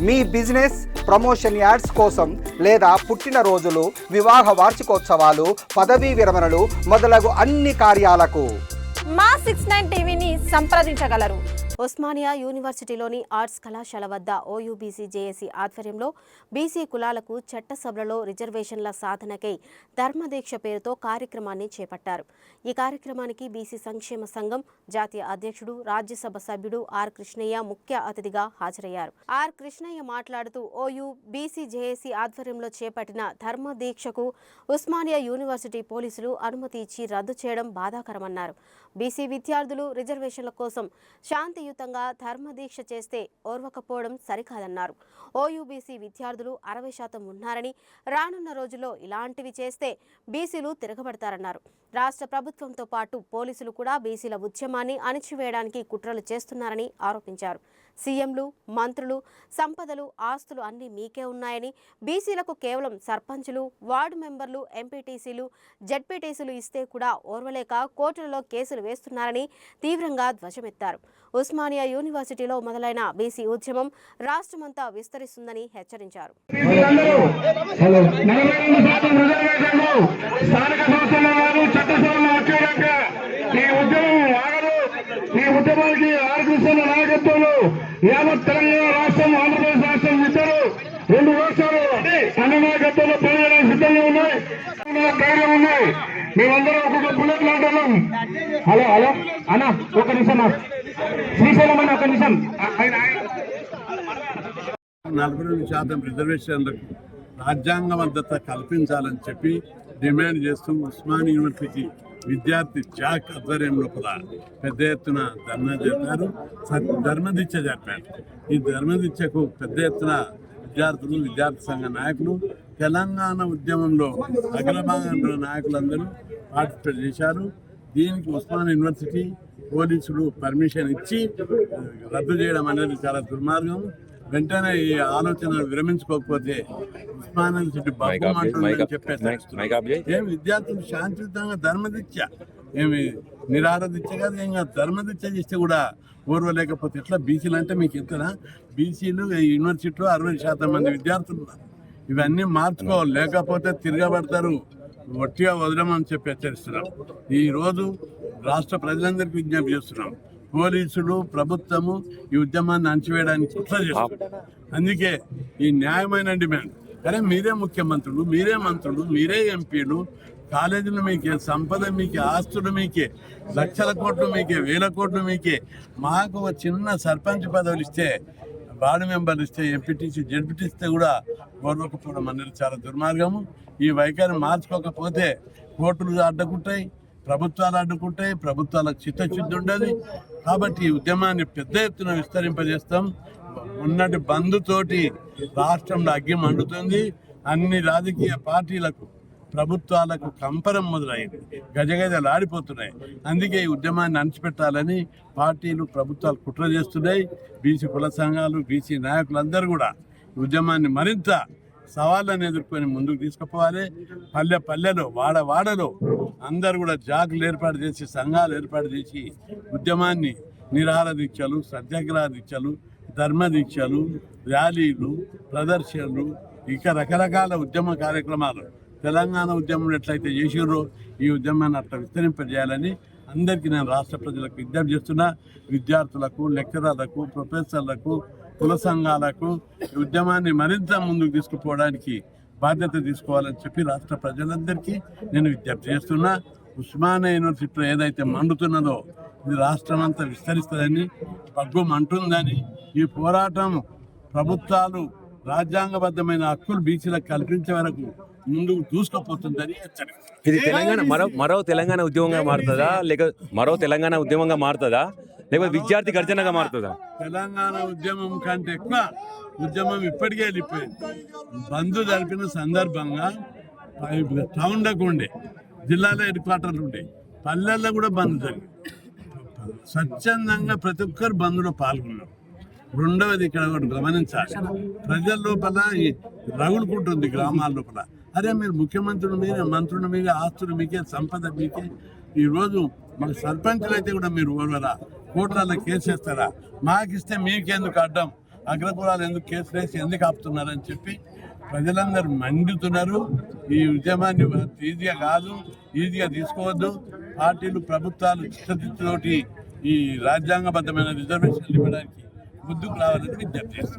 మీ business promotion ads కోసం లేదా పుట్టినరోజులు, వివాహ వార్షికోత్సవాలు, పదవీ విరమణలు మొదలగు అన్ని కార్యాలకు మా 69 టీవీని సంప్రదించగలరు. ఉస్మానియా యూనివర్సిటీలోని ఆర్ట్స్ కళాశాల వద్ద ఓయూబీసీ జేఏసీ ఆధ్వర్యంలో బీసీ కులాలకు చట్టసభలలో రిజర్వేషన్ల సాధనకై ధర్మదీక్ష పేరుతో కార్యక్రమాన్ని చేపట్టారు. ఈ కార్యక్రమానికి బీసీ సంక్షేమ సంఘం జాతీయ అధ్యక్షుడు, రాజ్యసభ సభ్యుడు ఆర్ కృష్ణయ్య ముఖ్య అతిథిగా హాజరయ్యారు. ఆర్ కృష్ణయ్య మాట్లాడుతూ ఓయూబీసీ జేఏసీ ఆధ్వర్యంలో చేపట్టిన ధర్మదీక్షకు ఉస్మానియా యూనివర్సిటీ పోలీసులు అనుమతి ఇచ్చి రద్దు చేయడం బాధాకరమన్నారు. బీసీ విద్యార్థులు రిజర్వేషన్ల కోసం శాంతియుతంగా ధర్మదీక్ష చేస్తే ఓర్వకపోవడం సరికాదన్నారు. ఓయూబీసీ విద్యార్థులు 60% ఉన్నారని, రానున్న రోజుల్లో ఇలాంటివి చేస్తే బీసీలు తిరగబడతారన్నారు. రాష్ట్ర ప్రభుత్వంతో పాటు పోలీసులు కూడా బీసీల ఉద్యమాన్ని అణిచివేయడానికి కుట్రలు చేస్తున్నారని ఆరోపించారు. సీఎంలు, మంత్రులు, సంపదలు, ఆస్తులు అన్నీ మీకే ఉన్నాయని, బీసీలకు కేవలం సర్పంచులు, వార్డు మెంబర్లు, ఎంపీటీసీలు, జడ్పీటీసీలు ఇస్తే కూడా ఓర్వలేక కోర్టులలో కేసులు వేస్తున్నారని తీవ్రంగా ధ్వజమెత్తారు. ఉస్మానియా యూనివర్సిటీలో మొదలైన బీసీ ఉద్యమం రాష్ట్రమంతా విస్తరిస్తుందని హెచ్చరించారు. ఈ ఉద్యమానికి ఆర్కృష్ణ నాయకత్వంలో యావత్ తెలంగాణ రాష్ట్రం, ఆంధ్రప్రదేశ్ రాష్ట్రం ఇద్దరు 2 రాష్ట్రాలు అన్న నాయకత్వంలో పనిచేయడానికి సిద్ధంగా ఉన్నాయి, ధైర్యం ఉన్నాయి. మేమందరం ఒక్కొక్క బుల్లెట్ లాంటున్నాం. హలో హలో అన్న, ఒక నిమిషం శ్రీశైలం అన్న, ఒక నిమిషం. 42% రిజర్వేషన్లకు రాజ్యాంగ మద్దతు కల్పించాలని చెప్పి డిమాండ్ చేస్తూ ఉస్మానియా యూనివర్సిటీ విద్యార్థి జాక్ ఆధ్వర్యంలో కూడా పెద్ద ఎత్తున ధర్మదీక్ష జరిపారు. ఈ ధర్మదీక్షకు పెద్ద ఎత్తున విద్యార్థులు, విద్యార్థి సంఘ నాయకులు, తెలంగాణ ఉద్యమంలో అగ్రభాగంలో నాయకులందరూ పార్టిసిపేట్ చేశారు. దీనికి ఉస్మానియా యూనివర్సిటీ పోలీసులు పర్మిషన్ ఇచ్చి రద్దు చేయడం అనేది చాలా దుర్మార్గం. వెంటనే ఈ ఆలోచన విరమించుకోకపోతే ఉస్మానియా యూనివర్సిటీ బాగుంటుందని చెప్పేసి ఏమి విద్యార్థులు శాంతియుతంగా ధర్మదీక్ష, ఏమి నిరారదీక్ష కాదు, ఇంకా ధర్మదీక్ష చేస్తే కూడా ఓర్వలేకపోతే ఎట్లా? బీసీలు అంటే మీకు ఎంతనా? బీసీలు యూనివర్సిటీలో 60% మంది విద్యార్థులు ఉన్నారు. ఇవన్నీ మార్చుకోవాలి, లేకపోతే తిరగబడతారు, ఒట్టిగా వదలమని చెప్పి హెచ్చరిస్తున్నాం. ఈరోజు రాష్ట్ర ప్రజలందరికీ విజ్ఞప్తి చేస్తున్నాం. పోలీసులు, ప్రభుత్వము ఈ ఉద్యమాన్ని అణచివేయడానికి కుట్ర చేస్తున్నారు. అందుకే ఈ న్యాయమైన డిమాండ్, అరే మీరే ముఖ్యమంత్రులు, మీరే మంత్రులు, మీరే ఎంపీలు, కాలేజీలు మీకే, సంపద మీకే, ఆస్తులు మీకే, లక్షల కోట్లు మీకే, వేల కోట్లు మీకే, మాకు ఒక చిన్న సర్పంచ్ పదవులు ఇస్తే, వార్డు మెంబర్లు ఇస్తే, ఎంపీటీసీ, జడ్పీటీ ఇస్తే కూడా ఓర్వకపోవడం అనేది చాలా దుర్మార్గము. ఈ వైఖరి మార్చుకోకపోతే కోర్టులు అడ్డుకుంటాయి, ప్రభుత్వాలు అడ్డుకుంటాయి, ప్రభుత్వాలకు చిత్తశుద్ధి ఉండదు. కాబట్టి ఈ ఉద్యమాన్ని పెద్ద ఎత్తున విస్తరింపజేస్తాం. ఉన్నటి బంధుతోటి రాష్ట్రంలో అగ్గి మండుతుంది. అన్ని రాజకీయ పార్టీలకు, ప్రభుత్వాలకు కంపరం మొదలైంది, గజగజలాడిపోతున్నాయి. అందుకే ఈ ఉద్యమాన్ని అణచిపెట్టాలని పార్టీలు, ప్రభుత్వాలు కుట్ర చేస్తున్నాయి. బీసీ కుల సంఘాలు, బీసీ నాయకులందరూ కూడా ఉద్యమాన్ని మరింత సవాళ్ళని ఎదుర్కొని ముందుకు తీసుకుపోవాలి. పల్లెలో, వాడలో అందరూ కూడా జాగులు ఏర్పాటు చేసి, సంఘాలు ఏర్పాటు చేసి ఉద్యమాన్ని నిరాహార దీక్షలు, సత్యాగ్రహ దీక్షలు, ధర్మదీక్షలు, ర్యాలీలు, ప్రదర్శనలు, ఇక రకరకాల ఉద్యమ కార్యక్రమాలు తెలంగాణ ఉద్యమం ఎట్లయితే చేసిర్రో ఈ ఉద్యమాన్ని అట్లా విస్తరింపజేయాలని అందరికీ నేను రాష్ట్ర ప్రజలకు విజ్ఞప్తి చేస్తున్నా. విద్యార్థులకు, లెక్చరర్లకు, ప్రొఫెసర్లకు, కుల సంఘాలకు ఈ ఉద్యమాన్ని మరింత ముందుకు తీసుకుపోవడానికి బాధ్యత తీసుకోవాలని చెప్పి రాష్ట్ర ప్రజలందరికీ నేను విజ్ఞప్తి చేస్తున్నా. ఉస్మానియా యూనివర్సిటీలో ఏదైతే మండుతున్నదో ఇది రాష్ట్రం అంతా విస్తరిస్తుందని, పగ్గు మంటుందని, ఈ పోరాటం ప్రభుత్వాలు రాజ్యాంగబద్ధమైన హక్కులు బీసీలకు కల్పించే వరకు ముందుకు దూసుకుపోతుందని హెచ్చరిస్తారు. ఇది తెలంగాణ మరో తెలంగాణ ఉద్యమంగా మారుతుందా, లేక మరో తెలంగాణ ఉద్యమంగా మారుతుందా, లేకపోతే విద్యార్థి గర్జనగా మారుతుందా? తెలంగాణ ఉద్యమం కంటే ఎక్కువ ఉద్యమం ఇప్పటికే వెళ్ళిపోయింది. బంద్ జరిపిన సందర్భంగా టౌన్లకు ఉండే, జిల్లాలో హెడ్ క్వార్టర్లు ఉండే, పల్లెల్లో కూడా బంద్ జరిగింది. స్వచ్ఛందంగా ప్రతి ఒక్కరు బంద్లో పాల్గొన్నారు. రెండవది ఇక్కడ ఒకటి గమనించాలి, ప్రజల లోపల రగులుకుంటుంది గ్రామాల లోపల. అరే మీరు ముఖ్యమంత్రులు మీరే, మంత్రులు మీరే, ఆస్తులు మీకే, సంపద మీకే. ఈరోజు మాకు సర్పంచులు అయితే కూడా మీరు ఓర్వరా, కోట్లలో కేసేస్తారా? మాకిస్తే మీకెందుకు అడ్డం? అగ్రకులాలు ఎందుకు కేసులు వేసి ఎందుకు ఆపుతున్నారని చెప్పి ప్రజలందరూ మండుతున్నారు. ఈ ఉద్యమాన్ని ఈజీగా కాదు, ఈజీగా తీసుకోవద్దు. పార్టీలు ప్రభుత్వాలు చిత్తశుద్ధితోటి ఈ రాజ్యాంగబద్ధమైన రిజర్వేషన్లు ఇవ్వడానికి ముందుకు రావాలని విజ్ఞప్తి చేస్తారు.